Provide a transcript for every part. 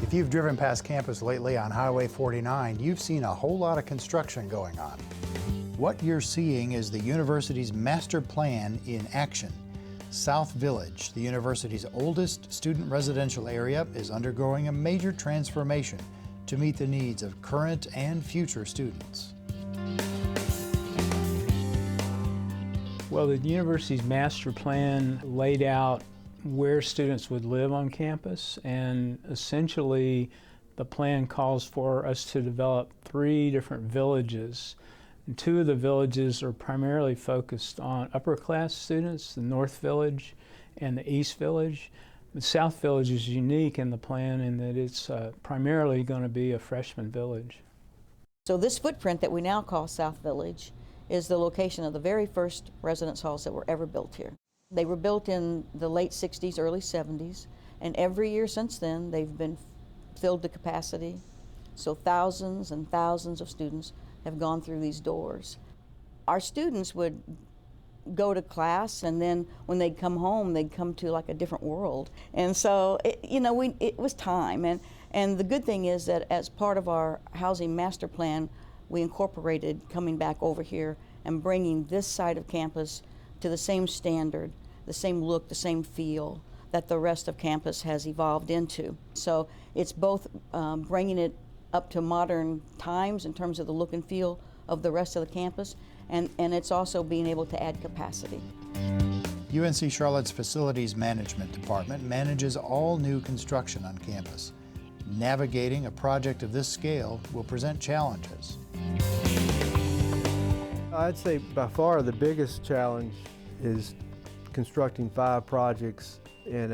If you've driven past campus lately on Highway 49, you've seen a whole lot of construction going on. What you're seeing is the university's master plan in action. South Village, the university's oldest student residential area, is undergoing a major transformation to meet the needs of current and future students. Well, the university's master plan laid out where students would live on campus, and essentially the plan calls for us to develop 3 different villages. And 2 of the villages are primarily focused on upper class students, the North Village and the East Village. The South Village is unique in the plan in that it's primarily going to be a freshman village. So this footprint that we now call South Village is the location of the very first residence halls that were ever built here. They were built in the late 60s, early 70s, and every year since then they've been filled to capacity. So thousands and thousands of students have gone through these doors. Our students would go to class, and then when they'd come home, they'd come to like a different world. And so, it was time. And the good thing is that as part of our housing master plan, we incorporated coming back over here and bringing this side of campus to the same standard, the same look, the same feel that the rest of campus has evolved into. So it's both bringing it up to modern times in terms of the look and feel of the rest of the campus, and it's also being able to add capacity. UNC Charlotte's Facilities Management Department manages all new construction on campus. Navigating a project of this scale will present challenges. I'd say by far the biggest challenge is constructing 5 projects in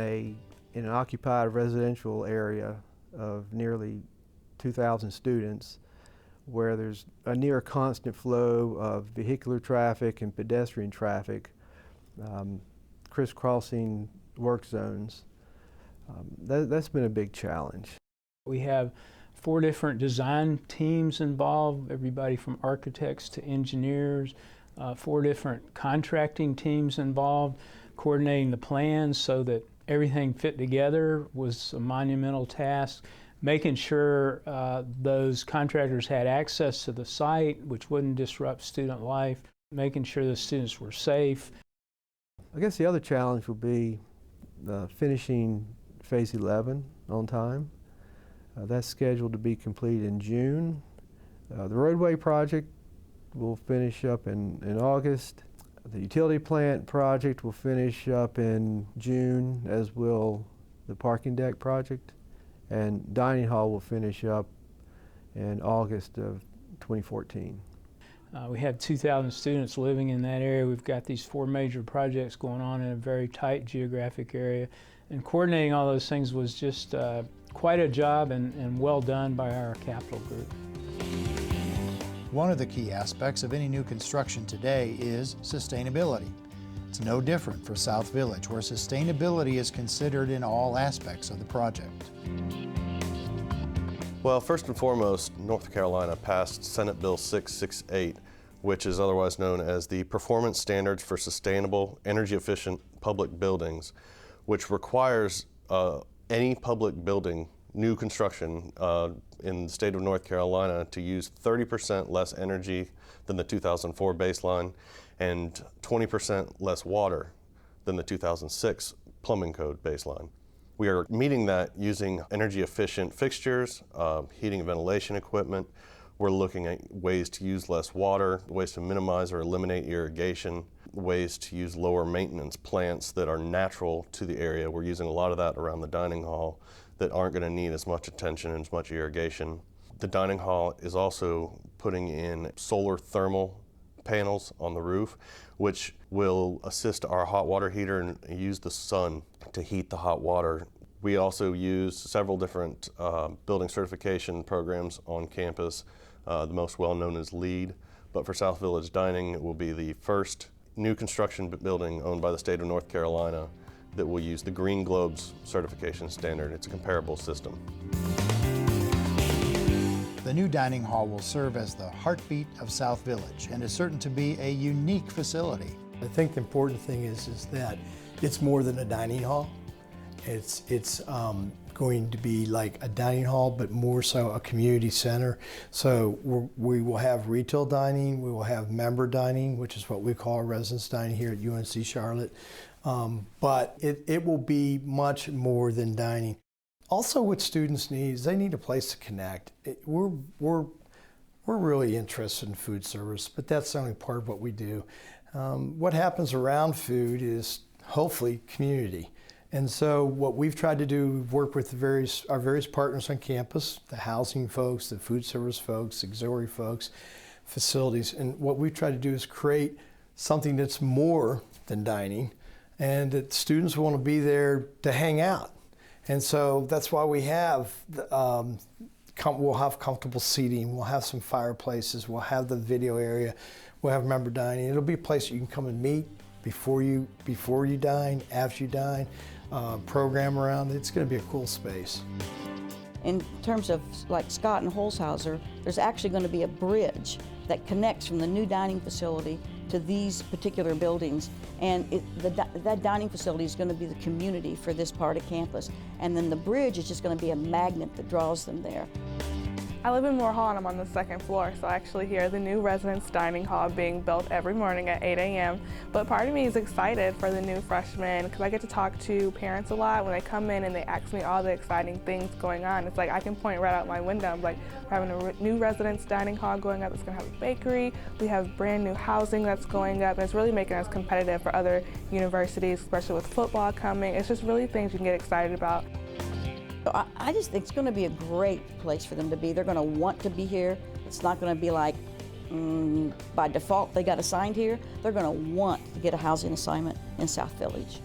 an occupied residential area of nearly 2,000 students, where there's a near constant flow of vehicular traffic and pedestrian traffic, crisscrossing work zones. That's been a big challenge. We have 4 different design teams involved, everybody from architects to engineers, 4 different contracting teams involved, coordinating the plans so that everything fit together was a monumental task. Making sure those contractors had access to the site, which wouldn't disrupt student life, making sure the students were safe. I guess the other challenge will be finishing Phase 11 on time. That's scheduled to be completed in June. The roadway project will finish up in August. The utility plant project will finish up in June, as will the parking deck project. And dining hall will finish up in August of 2014. We have 2,000 students living in that area. We've got these 4 major projects going on in a very tight geographic area. And coordinating all those things was just quite a job and well done by our capital group. One of the key aspects of any new construction today is sustainability. It's no different for South Village, where sustainability is considered in all aspects of the project. Well, first and foremost, North Carolina passed Senate Bill 668, which is otherwise known as the Performance Standards for Sustainable Energy Efficient Public Buildings, which requires any public building, new construction in the state of North Carolina, to use 30% less energy than the 2004 baseline and 20% less water than the 2006 plumbing code baseline. We are meeting that using energy efficient fixtures, heating and ventilation equipment. We're looking at ways to use less water, ways to minimize or eliminate irrigation, ways to use lower maintenance plants that are natural to the area. We're using a lot of that around the dining hall that aren't going to need as much attention and as much irrigation. The dining hall is also putting in solar thermal panels on the roof, which will assist our hot water heater and use the sun to heat the hot water. We also use several different building certification programs on campus. The most well-known is LEED, but for South Village Dining, it will be the first new construction building owned by the state of North Carolina that will use the Green Globes certification standard. It's a comparable system. The new dining hall will serve as the heartbeat of South Village and is certain to be a unique facility. I think the important thing is that it's more than a dining hall, It's going to be like a dining hall, but more so a community center. So we will have retail dining, we will have member dining, which is what we call our residence dining here at UNC Charlotte. But it will be much more than dining. Also, what students need is they need a place to connect. We're really interested in food service, but that's only part of what we do. What happens around food is hopefully community. And so what we've tried to do, we've worked with our various partners on campus, the housing folks, the food service folks, auxiliary folks, facilities. And what we've tried to do is create something that's more than dining, and that students want to be there to hang out. And so that's why we have, we'll have comfortable seating, we'll have some fireplaces, we'll have the video area, we'll have member dining. It'll be a place you can come and meet before you dine, after you dine, program around it. It's going to be a cool space. In terms of like Scott and Holzhauser, there's actually going to be a bridge that connects from the new dining facility to these particular buildings, and that dining facility is going to be the community for this part of campus, and then the bridge is just going to be a magnet that draws them there. I live in Moore Hall and I'm on the second floor, so I actually hear the new residence dining hall being built every morning at 8 a.m. But part of me is excited for the new freshmen because I get to talk to parents a lot when they come in and they ask me all the exciting things going on. It's like I can point right out my window. I'm like, we're having a new residence dining hall going up. It's going to have a bakery. We have brand new housing that's going up. And it's really making us competitive for other universities, especially with football coming. It's just really things you can get excited about. I just think it's going to be a great place for them to be. They're going to want to be here. It's not going to be like by default they got assigned here. They're going to want to get a housing assignment in South Village.